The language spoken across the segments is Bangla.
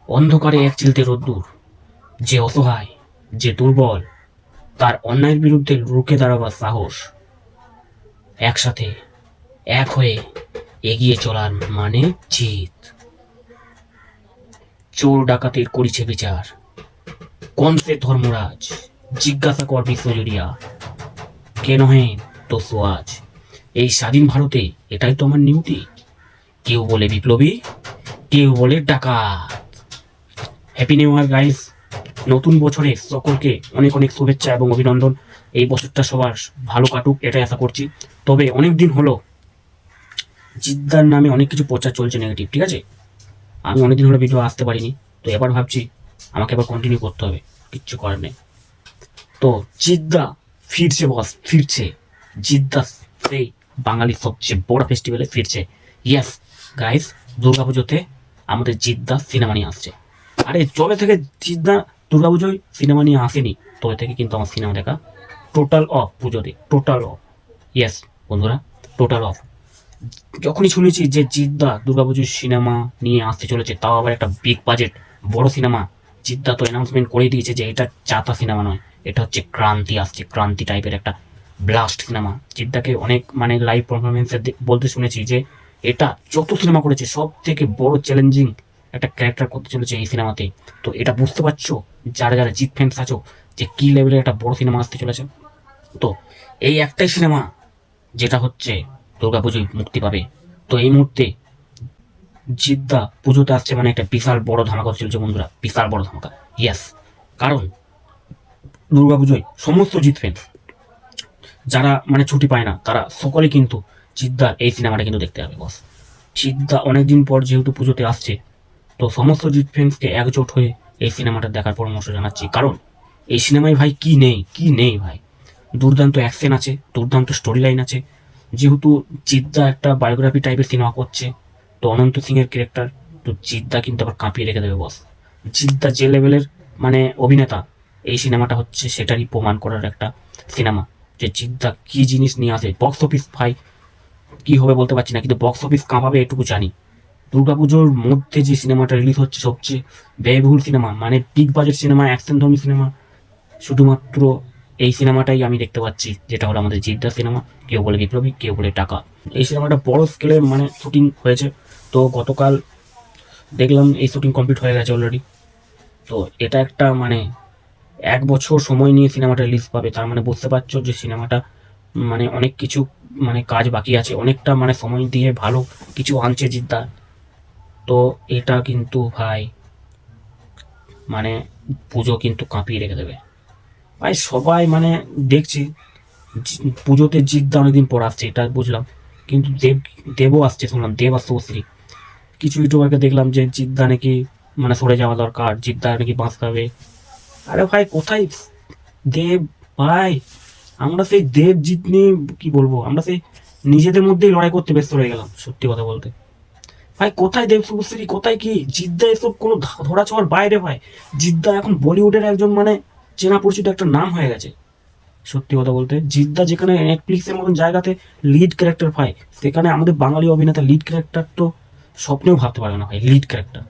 অন্ধকারে এক চিলতে রোদ্দুর, যে অসহায়, যে দুর্বল, তার অন্যায়ের বিরুদ্ধে রুখে দাঁড়াবার সাহস, একসাথে এক হয়ে এগিয়ে চলার মানে জিত। চোর ডাকাতের করিছে বিচার, কোন সে ধর্মরাজ, জিজ্ঞাসা কর বিশ্বজুড়িয়া, কে নহেন তো সোয়াজ। এই স্বাধীন ভারতে এটাই তো আমার নিয়তি। কেউ বলে বিপ্লবী, কেউ বলে ডাকাত। Happy new year guys. নতুন বছরে সকলকে অনেক অনেক শুভেচ্ছা এবং অভিনন্দন। এই বছরটা সবার ভালো কাটুক এটাই আশা করছি। তবে অনেক দিন হলো জিদ্দার নামে অনেক কিছু প্রচার চলছে নেগেটিভ, ঠিক আছে। আমি অনেকদিন হলো ভিডিও আসতে পারিনি, তো এবার ভাবছি আমাকে আবার কন্টিনিউ করতে হবে, কিচ্ছু করার নেই। তো জিদ্দা ফিরছে বস, ফিরছে জিদ্দা, সেই বাঙালির সবচেয়ে বড় ফেস্টিভ্যালে ফিরছে। ইয়েস গাইস, দুর্গাপুজোতে আমাদের জিদ্দা সিনেমা নিয়ে আসছে। আরে যবে থেকে জিদ্দা দুর্গাপুজোয় সিনেমা নিয়ে আসেনি, তবে থেকে কিন্তু আমার সিনেমা দেখা টোটাল অফ। পুজোতে টোটাল অফ। ইয়েস বন্ধুরা, টোটাল অফ। যখনই শুনেছি যে জিদ্দা দুর্গাপুজোর সিনেমা নিয়ে আসতে চলেছে, তাও আবার একটা বিগ বাজেট বড় সিনেমা, জিদ্দা তো অ্যানাউন্সমেন্ট করে দিয়েছে যে এটা চাতা সিনেমা নয়, এটা হচ্ছে ক্রান্তি আসছে, ক্রান্তি টাইপের একটা ব্লাস্ট সিনেমা। জিদ্দাকে অনেক মানে লাইভ পারফরমেন্সে বলতে শুনেছি যে এটা যত সিনেমা করেছে সব থেকে বড় চ্যালেঞ্জিং একটা ক্যারেক্টার করতে চলেছে এই সিনেমাতে। তো এটা বুঝতে পারছো যারা যারা জিৎ ফ্যান্স আছো যে কি লেভেলের একটা বড় সিনেমা আসতে চলেছে। তো এই একটাই সিনেমা যেটা হচ্ছে দুর্গাপুজোয় মুক্তি পাবে। তো এই মুহূর্তে জিদ্দা পুজোতে আসছে মানে একটা বিশাল বড় ধামাকা চলছে বন্ধুরা, বিশাল বড় ধামাকা। ইয়েস, কারণ দুর্গাপুজোয় সমস্ত জিৎ ফ্যান্স যারা মানে ছুটি পায় না, তারা সকলে কিন্তু জিদ্দার এই সিনেমাটা কিন্তু দেখতে যাবে বস। জিদ্দা অনেকদিন পর যেহেতু পুজোতে আসছে, তো সমস্ত জিৎ ফ্যান্সকে একজোট হয়ে এই সিনেমাটা দেখার পরামর্শ জানাচ্ছি। কারণ এই সিনেমায় ভাই কি নেই, কি নেই ভাই। দুর্দান্ত অ্যাকশন আছে, দুর্দান্ত স্টোরি লাইন আছে। যেহেতু জিদ্দা একটা বায়োগ্রাফি টাইপের সিনেমা করছে, তো অনন্ত সিং এর ক্যারেক্টার, তো জিদ্দা কিন্তু আবার কাঁপিয়ে রেখে দেবে বস। জিদ্দা যে লেভেলের মানে অভিনেতা, এই সিনেমাটা হচ্ছে সেটারই প্রমাণ করার একটা সিনেমা যে জিদ্দা কি জিনিস নিয়ে আসে। বক্স অফিস ভাই কি হবে বলতে পারছি না, কিন্তু বক্স অফিস কাঁপাবে এটুকু জানি। দুর্গাপুজোর মধ্যে যে সিনেমাটা রিলিজ হচ্ছে সবচেয়ে ব্যয়বহুল সিনেমা, মানে বিগ বাজেট সিনেমা, অ্যাকশন ধর্মী সিনেমা, শুধুমাত্র এই সিনেমাটাই আমি দেখতে পাচ্ছি, যেটা হলো আমাদের জিদ্দার সিনেমা। কেউ বলে বিপ্লবী, কেউ বলে টাকা। এই সিনেমাটা বড় স্কেলে মানে শুটিং হয়েছে, তো গতকাল দেখলাম এই শুটিং কমপ্লিট হয়ে গেছে অলরেডি। তো এটা একটা মানে 1 বছর সময় নিয়ে সিনেমাটা রিলিজ পাবে, তার মানে বুঝতে পারছো যে সিনেমাটা মানে অনেক কিছু মানে কাজ বাকি আছে, অনেকটা মানে সময় দিয়ে ভালো কিছু আনছে জিদ্দা। তো এটা কিন্তু ভাই মানে পুজো কিন্তু কাঁপিয়ে রেখে দেবে ভাই। সবাই মানে দেখছি পুজোতে জিদ্দা অনেকদিন পর আসছে এটা বুঝলাম, কিন্তু দেবও আসছে শুনলাম, দেব আর শুভশ্রী। কিছু ইউটিউবারকে দেখলাম যে জিদ্দা নাকি মানে সরে যাওয়া দরকার, জিদ্দা নাকি বাঁচ খাবে। আরে ভাই কোথায় দেব ভাই, আমরা সেই দেব জিত নিয়ে কি বলবো, আমরা সেই নিজেদের মধ্যেই লড়াই করতে ব্যস্ত হয়ে গেলাম সত্যি কথা বলতে। ভাই কোথায় দেব শুভশ্রী, কোথায় কি জিদ্দা, এসব কোনো ধরা ছোঁয়ার বাইরে ভাই। জিদ্দা এখন বলিউডের একজন মানে চেনা পরিচিত একটা নাম হয়ে গেছে সত্যি কথা বলতে। জিদ্দা যেখানে নেটফ্লিক্সের মতন জায়গাতে লিড ক্যারেক্টার পায়, সেখানে আমাদের বাঙালি অভিনেতা লিড ক্যারেক্টার তো স্বপ্নেও ভাবতে পারবে না ভাই, লিড ক্যারেক্টার।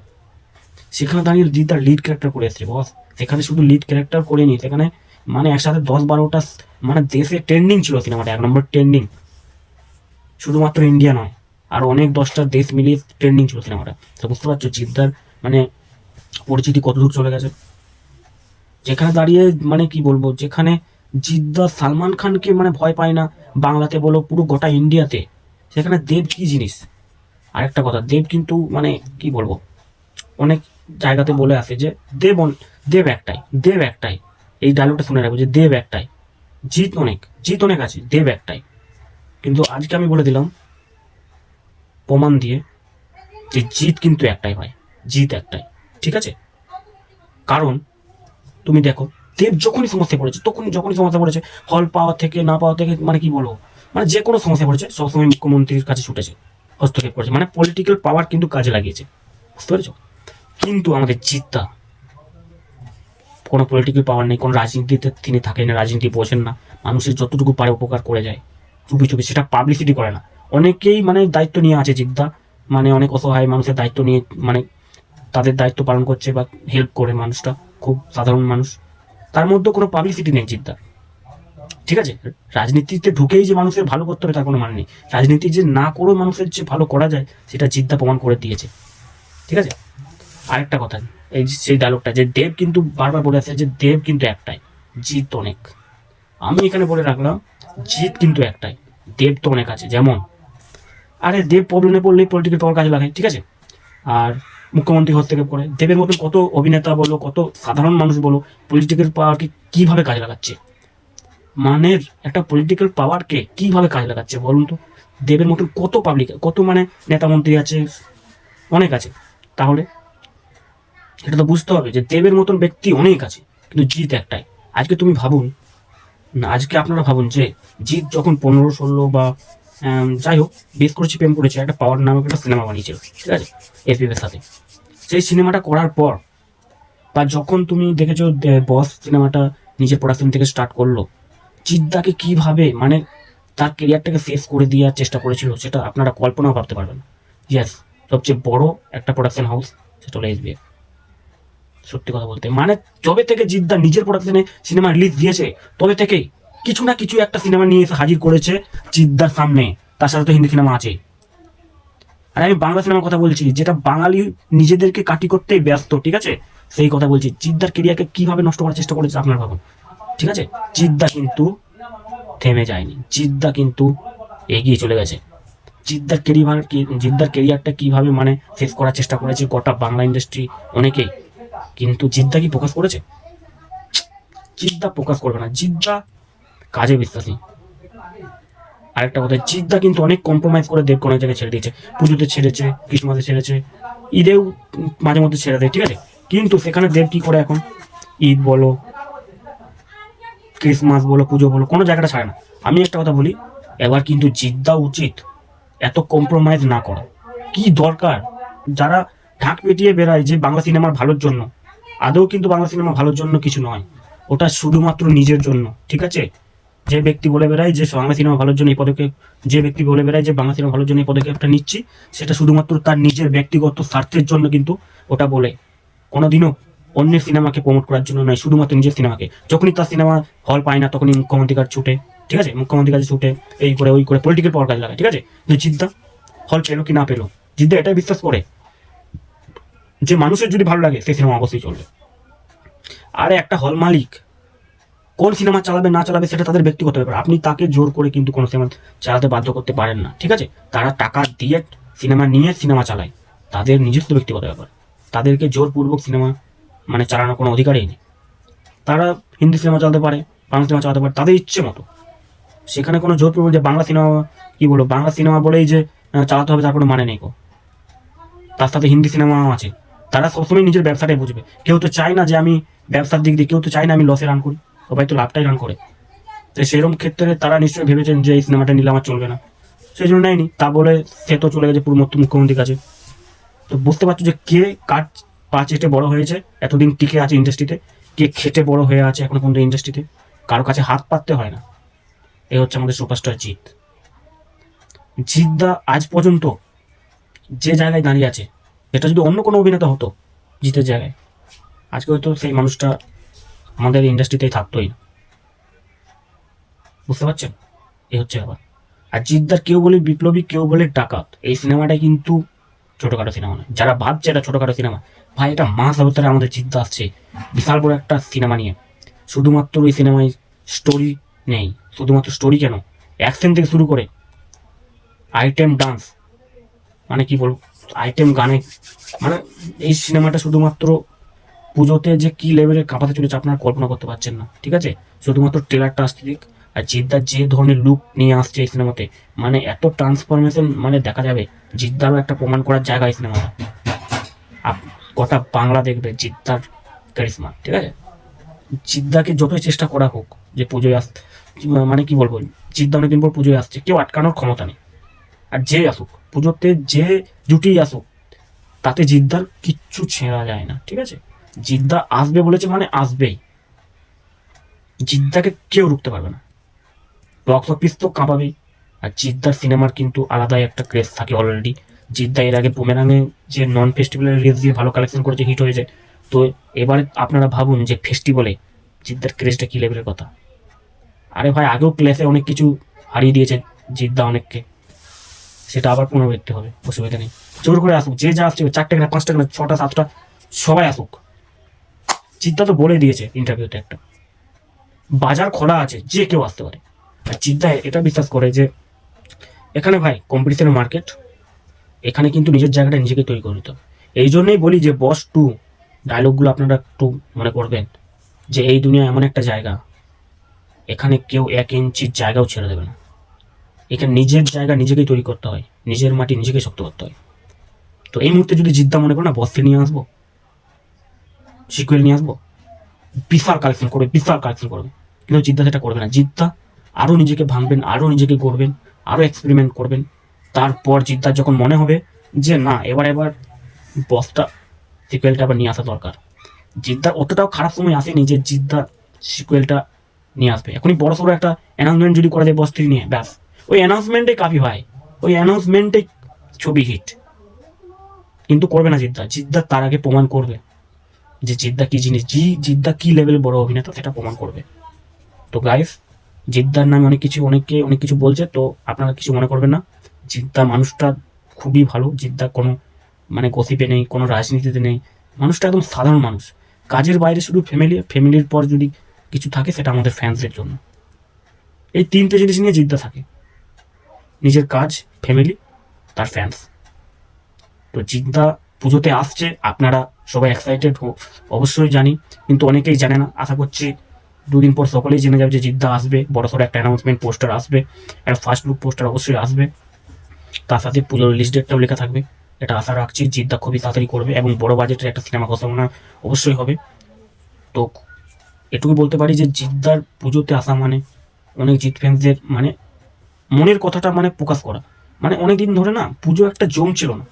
সেখানে দাঁড়িয়ে জিদ্দা লিড ক্যারেক্টার করে এসছে বস। সেখানে শুধু লিড ক্যারেক্টার করে নি, সেখানে মানে একসাথে 10-12টা মানে দেশে ট্রেন্ডিং ছিল সিনেমাটা, 1 নম্বর ট্রেন্ডিং। শুধুমাত্র ইন্ডিয়া নয়, আর অনেক 10টা দেশ মিলিয়ে ট্রেন্ডিং ছিল সিনেমাটা। তো বুঝতে পারছো জিদ্দার মানে পরিচিতি কতদূর চলে গেছে। যেখানে দাঁড়িয়ে মানে কি বলবো, যেখানে জিদ্দা সালমান খানকে মানে ভয় পায় না বাংলাতে বলো, পুরো গোটা ইন্ডিয়াতে, সেখানে দেব কি জিনিস। আরেকটা কথা, দেব কিন্তু মানে কি বলবো অনেক জায়গাতে বলে আসে যে দেব একটাই, দেব একটাই। এই ডায়লগটা শুনে রাখবো যে দেব একটাই, জিত অনেক আছে, দেব একটাই। কিন্তু আজকে আমি বলে দিলাম প্রমাণ দিয়ে যে জিত কিন্তু একটাই ভাই, জিত একটাই, ঠিক আছে। কারণ তুমি দেখো দেব যখনই সমস্যা পড়েছে, যখনই সমস্যা পড়েছে, ফল পাওয়া থেকে না পাওয়া থেকে মানে কি বলবো, মানে যে কোনো সমস্যা পড়েছে সবসময় মুখ্যমন্ত্রীর কাছে ছুটেছে, হস্তক্ষেপ করেছে, মানে পলিটিক্যাল পাওয়ার কিন্তু কাজে লাগিয়েছে, বুঝতে পেরেছো। কিন্তু আমাদের জিদ্দা কোনো পলিটিক্যাল পাওয়ার নেই, কোনো রাজনীতিতে তিনি থাকেন না, রাজনীতি বোঝেন না, মানুষের যতটুকু পারে উপকার করে যায় চুপি চুপি, সেটা পাবলিসিটি করে না। অনেকেই মানে দায়িত্ব নিয়ে আছে জিদ্দা, মানে অনেক অসহায় মানুষের দায়িত্ব নিয়ে মানে তাদের দায়িত্ব পালন করছে বা হেল্প করে মানুষটা, খুব সাধারণ মানুষ, তার মধ্যে কোনো পাবলিসিটি নেই জিদ্দার। ঠিক আছে, রাজনীতিতে ঢুকেই যে মানুষের ভালো করতে হবে তার কোনো মানে নেই। রাজনীতি যে না করেও মানুষের যে ভালো করা যায় সেটা জিদ্দা প্রমাণ করে দিয়েছে। ঠিক আছে, আরেকটা কথা, এই সেই ডায়লগটা যে দেব কিন্তু বারবার বলে আসছে যে দেব কিন্তু একটাই, জিত অনেক। আমি এখানে বলে রাখলাম জিত কিন্তু একটাই, দেব তো অনেক আছে। যেমন আরে দেব প্রবলেমে পড়লেই পলিটিক্যাল পাওয়ার কাজে লাগায়, ঠিক আছে, আর মুখ্যমন্ত্রী হস্তক্ষেপ করে। দেবের মতন কত অভিনেতা বলো, কত সাধারণ মানুষ বলো পলিটিক্যাল পাওয়ারকে কিভাবে কাজে লাগাচ্ছে, মানে একটা পলিটিক্যাল পাওয়ারকে কিভাবে কাজে লাগাচ্ছে বলুন তো। দেবের মতন কত পাবলিক, কত মানে নেতা মন্ত্রী আছে, অনেক আছে। তাহলে এটা তো বুঝতে হবে যে দেবের মতন ব্যক্তি অনেক আছে, কিন্তু জিত একটাই। আজকে তুমি ভাবুন না, আজকে আপনারা ভাবুন যে জিৎ যখন 15-16 বা যাই হোক বেশ করেছে, প্রেম করেছে, একটা পাওয়ার নামক একটা সিনেমা বানিয়েছিল, ঠিক আছে, এসবিএফের সাথে। সেই সিনেমাটা করার পর বা যখন তুমি দেখেছো বস সিনেমাটা নিজের প্রোডাকশন থেকে স্টার্ট করলো, জিদ্দাকে কিভাবে মানে তার কেরিয়ারটাকে শেষ করে দেওয়ার চেষ্টা করেছিল সেটা আপনারা কল্পনাও ভাবতে পারবেন। ইয়েস, সবচেয়ে বড় একটা প্রোডাকশন হাউস সেটা হলো এসবিএফ। সত্যি কথা বলতে মানে যবে থেকে জিদ্দা নিজের প্রোডাকশনে সিনেমা রিলিজ দিয়েছে তবে থেকেই কিছু না কিছু একটা সিনেমা নিয়ে এসে হাজির করেছে জিদ্দার সামনে। তার সাথে তো হিন্দি সিনেমা আছে, আর আমি বাংলা সিনেমার কথা বলছি যেটা বাঙালি নিজেদেরকে কাটি করতেই ব্যস্ত, ঠিক আছে, সেই কথা বলছি। জিদ্দার কেরিয়ারকে কিভাবে নষ্ট করার চেষ্টা করেছে আপনারা ভাবুন। ঠিক আছে, জিদ্দা কিন্তু থেমে যায়নি, জিদ্দা কিন্তু এগিয়ে চলে গেছে। জিদ্দার কেরিয়ারটা কিভাবে মানে শেষ করার চেষ্টা করেছে গোটা বাংলা ইন্ডাস্ট্রি অনেকেই, কিন্তু জিদ্দা কি ফোকাস করেছে? জিদ্দা ফোকাস করবে না, জিদ্দা কাজে বিশ্বাসী। আরেকটা কথা, জিদ্দা কিন্তু অনেক কম্প্রোমাইজ করে দেবকে অনেক জায়গায় ছেড়ে দিয়েছে, পুজোতে ছেড়েছে, ক্রিসমাসে ছেড়েছে, ঈদেও মাঝে মধ্যে ছেড়ে দেয়, ঠিক আছে, কিন্তু সেখানে দেব কি করে এখন ঈদ বলো, ক্রিসমাস বলো, পুজো বলো, কোনো জায়গাটা ছাড়ে না। আমি একটা কথা বলি, এবার কিন্তু জিদ্দা উচিত এত কম্প্রোমাইজ না করা। কি দরকার? যারা ঢাক পেটিয়ে বেড়ায় যে বাংলা সিনেমার ভালোর জন্য, আদৌ কিন্তু বাংলা সিনেমা ভালোর জন্য কিছু নয়, ওটা শুধুমাত্র নিজের জন্য। ঠিক আছে, যে ব্যক্তি বলে বেড়ায় যে বাংলা সিনেমা ভালোর জন্য এই পদক্ষেপ, যে ব্যক্তি বলে বেড়ায় যে বাংলা সিনেমা ভালোর জন্য এই পদক্ষেপটা নিচ্ছি, সেটা শুধুমাত্র তার নিজের ব্যক্তিগত স্বার্থের জন্য কিন্তু ওটা বলে, কোনোদিনও অন্যের সিনেমাকে প্রমোট করার জন্য নয়, শুধুমাত্র নিজের সিনেমাকে। যখনই তার সিনেমা হল পায় না তখনই মুখ্যমন্ত্রীর কাছে ছুটে, ঠিক আছে, মুখ্যমন্ত্রীর কাছে ছুটে এই করে ওই করে পলিটিক্যাল পাওয়ার কাজে লাগায়, ঠিক আছে। যে জিদ্দা হল পেলো কি না পেলো, জিদ্দা এটাই বিশ্বাস করে যে মানুষের যদি ভালো লাগে সেই সিনেমা অবশ্যই চলবে। আর একটা হল মালিক কোন সিনেমা চালাবে না চালাবে সেটা তাদের ব্যক্তিগত ব্যাপার, আপনি তাকে জোর করে কিন্তু কোনো সিনেমা চালাতে বাধ্য করতে পারেন না, ঠিক আছে। তারা টাকা দিয়ে সিনেমা নিয়ে সিনেমা চালায়, তাদের নিজস্ব ব্যক্তিগত ব্যাপার, তাদেরকে জোরপূর্বক সিনেমা মানে চালানোর কোনো অধিকারই নেই। তারা হিন্দি সিনেমা চালাতে পারে, বাংলা সিনেমা চালাতে পারে তাদের ইচ্ছে মতো, সেখানে কোনো জোরপূর্বক যে বাংলা সিনেমা কি বলো, বাংলা সিনেমা বলেই যে চালাতে হবে তার কোনো মানে নেই। তার সাথে হিন্দি সিনেমাও আছে, তারা সবসময় নিজের ব্যবসাটাই বুঝবে। কেউ তো চায় না যে আমি ব্যবসার দিক দিয়ে, কেউ তো চায় না আমি লসে রান করি, সবাই তো লাভটাই রান করে। তো সেরকম ক্ষেত্রে তারা নিশ্চয়ই ভেবেছেন যে এই সিনেমাটা নিলে আমার চলবে না, সেই জন্য নেয়নি। তা বলে সে তো চলে গেছে পুরো মুখ্যমন্ত্রীর কাছে। তো বুঝতে পারছো যে কে কার পা চেটে বড় হয়েছে, এতদিন টিকে আছে ইন্ডাস্ট্রিতে, কে খেটে বড় হয়ে আছে এখনো পর্যন্ত ইন্ডাস্ট্রিতে, কারো কাছে হাত পাততে হয় না। এ হচ্ছে আমাদের সুপারস্টার জিৎ। জিদ্দা আজ পর্যন্ত যে জায়গায় দাঁড়িয়ে আছে, এটা যদি অন্য কোনো অভিনেতা হতো জিতের জায়গায়, আজকে হয়তো সেই মানুষটা আমাদের ইন্ডাস্ট্রিতেই থাকতোই না। বুঝতে পারছেন, এ হচ্ছে ব্যাপার। আর জিদ্দার কেউ বলে বিপ্লবী, কেউ বলে ডাকাত, এই সিনেমাটা কিন্তু ছোটোখাটো সিনেমা নয়। যারা ভাবছে এটা ছোটোখাটো সিনেমা, ভাই এটা মাস অবতারে আমাদের জিদ্দা আসছে বিশাল বড় একটা সিনেমা নিয়ে। শুধুমাত্র এই সিনেমায় স্টোরি নেই, শুধুমাত্র স্টোরি কেন, অ্যাকশন থেকে শুরু করে আইটেম ডান্স, মানে কি বলবো, আইটেম গানে, মানে এই সিনেমাটা শুধুমাত্র পুজোতে যে কি লেভেলের কাঁপাতে চলেছে আপনারা কল্পনা করতে পারছেন না, ঠিক আছে। শুধুমাত্র ট্রেলারটা আসতে দিক, আর জিদ্দার যে ধরনের লুক নিয়ে আসছে এই সিনেমাতে, মানে এত ট্রান্সফরমেশন মানে দেখা যাবে, জিদ্দারও একটা প্রমাণ করার জায়গা এই সিনেমাটা। গোটা বাংলা দেখবে জিদ্দার ক্যারিশমা, ঠিক আছে। জিদ্দাকে যতই চেষ্টা করা হোক যে পুজোয় আসতে, মানে কি বলবো, জিদ্দা অনেকদিন পর পুজোয় আসছে, কেউ আটকানোর ক্ষমতা নেই। আর যে আসুক পুজোতে, যে জুটি আসুক, তাতে জিদ্দার কিচ্ছু ছেঁড়া যায় না, ঠিক আছে। জিদ্দা আসবে বলেছে মানে আসবেই, জিদ্দাকে কেউ রুখতে পারবে না। বক্স অফিস তো কাঁপাবেই, আর জিদ্দার সিনেমার কিন্তু আলাদাই একটা ক্রেজ থাকে অলরেডি, জিদ্দা এর আগে বুমেরাঙে যে নন ফেস্টিভ্যালের রিলস দিয়ে ভালো কালেকশন করেছে, হিট হয়েছে। তো এবারে আপনারা ভাবুন যে ফেস্টিভ্যালে জিদ্দার ক্রেজটা কী লেভেলের কথা। আরে ভাই, আগেও ক্লাসে অনেক কিছু হারিয়ে দিয়েছে জিদ্দা অনেককে, সেটা আবার পুনরাবৃত্তি হবে, অসুবিধা নেই। জোর করে আসুক, যে যা আসছে 4টা কেনা 5টা কেনা 6টা 7টা সবাই আসুক। জিদ্দা তো বলে দিয়েছে ইন্টারভিউতে একটা, বাজার খোলা আছে, যে কেউ আসতে পারে। আর জিদ্দা এটা বিশ্বাস করে যে এখানে ভাই কম্পিটিশনের মার্কেট, এখানে কিন্তু নিজের জায়গাটা নিজেকে তৈরি করে নিতে হবে। এই জন্যই বলি যে বস 2 ডায়লগগুলো আপনারা একটু মনে করবেন, যে এই দুনিয়া এমন একটা জায়গা, এখানে কেউ 1 ইঞ্চির জায়গাও ছেড়ে দেবে না। এখানে নিজের জায়গা নিজেকেই তৈরি করতে হয়, নিজের মাটি নিজেকেই শক্ত করতে হয়। তো এই মুহূর্তে যদি জিদ্দা মনে করো না বসকে নিয়ে আসবো, সিকুয়েল নিয়ে আসবো, বিশাল কালেকশন করবে, বিশাল কালেকশন করবে, কিন্তু জিদ্দা সেটা করবে না। জিদ্দা আরও নিজেকে ভাঙবেন, আরও নিজেকে গড়বেন, আরও এক্সপেরিমেন্ট করবেন। তারপর জিদ্দার যখন মনে হবে যে না, এবার বসটা সিকুয়েলটা আবার নিয়ে আসা দরকার, জিদ্দার অতটাও খারাপ সময় আসেনি যে জিদ্দা সিকুয়েলটা নিয়ে আসবে। এখনই বড় সড়ো একটা অ্যানাউন্সমেন্ট যদি করে দেয় বস 3 নিয়ে, ব্যাস ওই অ্যানাউন্সমেন্টে কাফি ভাই, ওই অ্যানাউন্সমেন্টে ছবি হিট। কিন্তু করবে না জিদ্দা, জিদ্দা তার আগে প্রমাণ করবে যে জিদ্দা কি জিনিস, জিদ্দা কি লেভেলের বড় অভিনেতা সেটা প্রমাণ করবে। তো গাইস, জিদ্দার নামে অনেকে অনেক কিছু বলছে, তো আপনারা কিছু মনে করবেন না। জিদ্দা মানুষটা খুবই ভালো, জিদ্দা কোনো মানে গসিপে নেই, কোনো রাজনীতিতে নেই, মানুষটা একদম সাধারণ মানুষ। কাজের বাইরে শুধু ফ্যামিলির পর যদি কিছু থাকে সেটা আমাদের ফ্যান্সদের জন্য। এই 3টে জিনিস নিয়ে জিদ্দা থাকে, নিজের কাজ, ফ্যামিলি, তার ফ্যান্স। তো জিদ্দা পুজোতে আসছে, আপনারা সবাই এক্সাইটেড হোক, অবশ্যই জানি, কিন্তু অনেকেই জানে না। আশা করছি 2 দিন পর সকলেই জেনে যাবে যে জিদ্দা আসবে, বড়সড় একটা অ্যানাউন্সমেন্ট পোস্টার আসবে, একটা ফার্স্ট লুক পোস্টার অবশ্যই আসবে, তার সাথে পুজোর রিলিজ ডেটটাও লেখা থাকবে। এটা আশা রাখছি জিদ্দা খুবই তাড়াতাড়ি করবে, এবং বড় বাজেটের একটা সিনেমা ঘোষণা অবশ্যই হবে। তো এটুকু বলতে পারি যে জিদ্দার পুজোতে আসা মানে অনেক জিৎ ফ্যান্সদের মানে মনের কথাটা মানে প্রকাশ করা। মানে অনেকদিন ধরে না পুজো একটা জম ছিল না,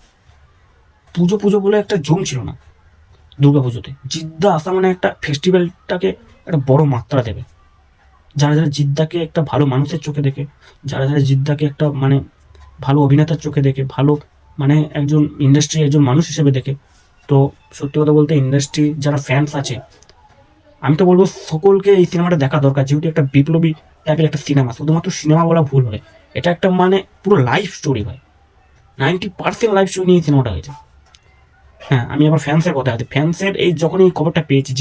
পুজো বলে একটা জম ছিল না দুর্গা পুজোতে। জিদ্দা আসা মানে একটা ফেস্টিভ্যালটাকে একটা বড় মাত্রা দেবে। যারা জিদ্দাকে একটা ভালো মানুষের চোখে দেখে, যারা জিদ্দাকে একটা মানে ভালো অভিনেতার চোখে দেখে, ভালো মানে একজন ইন্ডাস্ট্রি একজন মানুষ হিসেবে দেখে, তো সত্যি কথা বলতে ইন্ডাস্ট্রি যারা ফ্যান্স আছে, আমি তো বলবো সকলকে এই সিনেমাটা দেখা দরকার। যেহেতু একটা বিপ্লবী টাইপের একটা সিনেমা, শুধুমাত্র সিনেমা বলা ভুল হয়, এটা একটা মানে পুরো লাইফ স্টোরি ভাই, 90% লাইফ স্টোরি নিয়ে সিনেমাটা হয়েছে। হ্যাঁ, আমি আবার ফ্যান্সের কথা আছে, ফ্যান্সের এই যখন এই খবরটা পেয়েছি,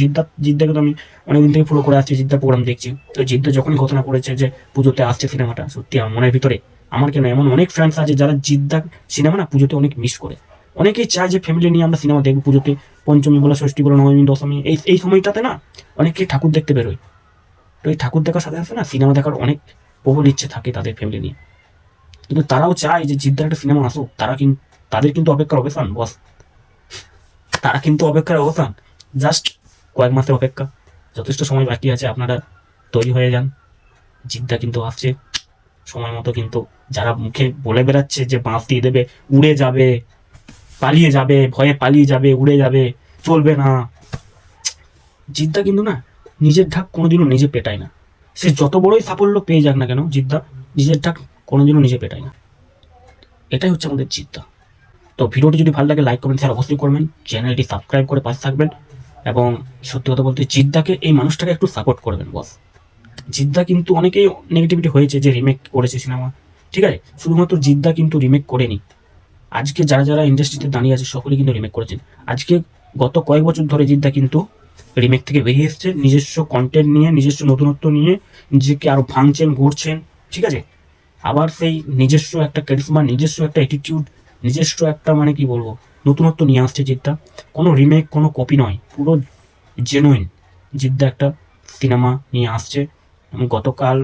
জিদ্দাকে তো আমি অনেকদিন থেকে ফলো করে আসছি, জিদ্দার প্রোগ্রাম দেখছি। তো জিদ্দা যখনই ঘোষণা করেছে যে পুজোতে আসছে সিনেমাটা, সত্যি আমার মনের ভিতরে, আমার কেন এমন অনেক ফ্যান্স আছে যারা জিদ্দার সিনেমা না পুজোতে অনেক মিস করে। অনেকেই চায় যে ফ্যামিলি নিয়ে আমরা সিনেমা দেখবো পুজোতে, পঞ্চমী বলো, ষষ্ঠী বলো, নবমী, দশমী, এই সময়টাতে না অনেকেই ঠাকুর দেখতে বেরোয়। তো এই ঠাকুর দেখার সাথে সাথে না সিনেমা দেখার অনেক প্রবল ইচ্ছে থাকে তাদের ফ্যামিলি নিয়ে। কিন্তু তারাও চায় যে জিদ্দার একটা সিনেমা আসুক, তাদের কিন্তু অপেক্ষার অবসান বস, তারা কিন্তু অপেক্ষার অবসান, জাস্ট কয়েক মাসের অপেক্ষা, যথেষ্ট সময় বাকি আছে, আপনারা তৈরি হয়ে যান। জিদ্দা কিন্তু আসছে সময় মতো। কিন্তু যারা মুখে বলে বেড়াচ্ছে যে বাঁশ দিয়ে দেবে, উড়ে যাবে, পালিয়ে যাবে, ভয়ে পালিয়ে যাবে, উড়ে যাবে, চলবে না, জিদ্দা কিন্তু না নিজের ঢাক কোনোদিনও নিজে পেটায় না। সে যত বড়ই সাফল্য পেয়ে যাক না কেন, জিদ্দা নিজের ঢাক কোনোদিনও নিজে পেটায় না। এটাই হচ্ছে আমাদের জিদ্দা। তো ভিডিওটি যদি ভালো লাগে লাইক কমেন্ট শেয়ার অবশ্যই করবেন, চ্যানেলটি সাবস্ক্রাইব করে পাশে থাকবেন, এবং সত্যি কথা বলতে জিদ্দাকে, এই মানুষটাকে একটু সাপোর্ট করবেন বস। জিদ্দা কিন্তু অনেকেই নেগেটিভিটি হয়েছে যে রিমেক করেছে সিনেমা, ঠিক আছে, শুধুমাত্র জিদ্দা কিন্তু রিমেক করেনি। আজকে যারা ইন্ডাস্ট্রিতে দাঁড়িয়ে আছে সকলেই কিন্তু রিমেক করেছেন। আজকে গত কয়েক বছর ধরে জিদ্দা কিন্তু রিমেক থেকে বেরিয়ে এসছে, নিজস্ব কন্টেন্ট নিয়ে, নিজস্ব নতুনত্ব নিয়ে নিজেকে আরও ভাঙছেন, গড়ছেন, ঠিক আছে। আবার সেই নিজস্ব একটা ক্যারিজমা, নিজস্ব একটা অ্যাটিটিউড, নিজস্ব একটা মানে কি বলবো নতুনত্ব নিয়ে আসছে জিদ্দা। কোনো রিমেক, কোনো কপি নয়, পুরো জেনুইন জিদ্দা একটা সিনেমা নিয়ে আসছে, এবং গতকাল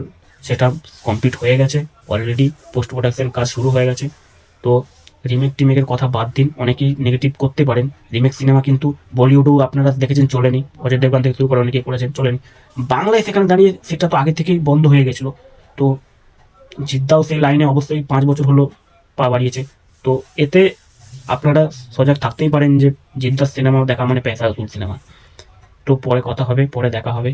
সেটা কমপ্লিট হয়ে গেছে অলরেডি, পোস্ট প্রোডাকশন কাজ শুরু হয়ে গেছে। তো টিমেকের কথা বাদ দিন, অনেকেই নেগেটিভ করতে পারেন, রিমেক সিনেমা কিন্তু বলিউডও আপনারা দেখেছেন চলেনি, অজয় দেবগান থেকে শুরু করে অনেকেই করেছেন চলেনি, বাংলায় সেখানে দাঁড়িয়ে সেটা তো আগে থেকেই বন্ধ হয়ে গেছিলো। তো জিদ্দাও সেই লাইনে অবশ্যই 5 বছর হলো পা বাড়িয়েছে। তো এতে আপনারা সজাগ থাকতেই পারেন যে জিদ্দার সিনেমা দেখা মানে পয়সা উসুল সিনেমা। তো পরে কথা হবে, পরে দেখা হবে।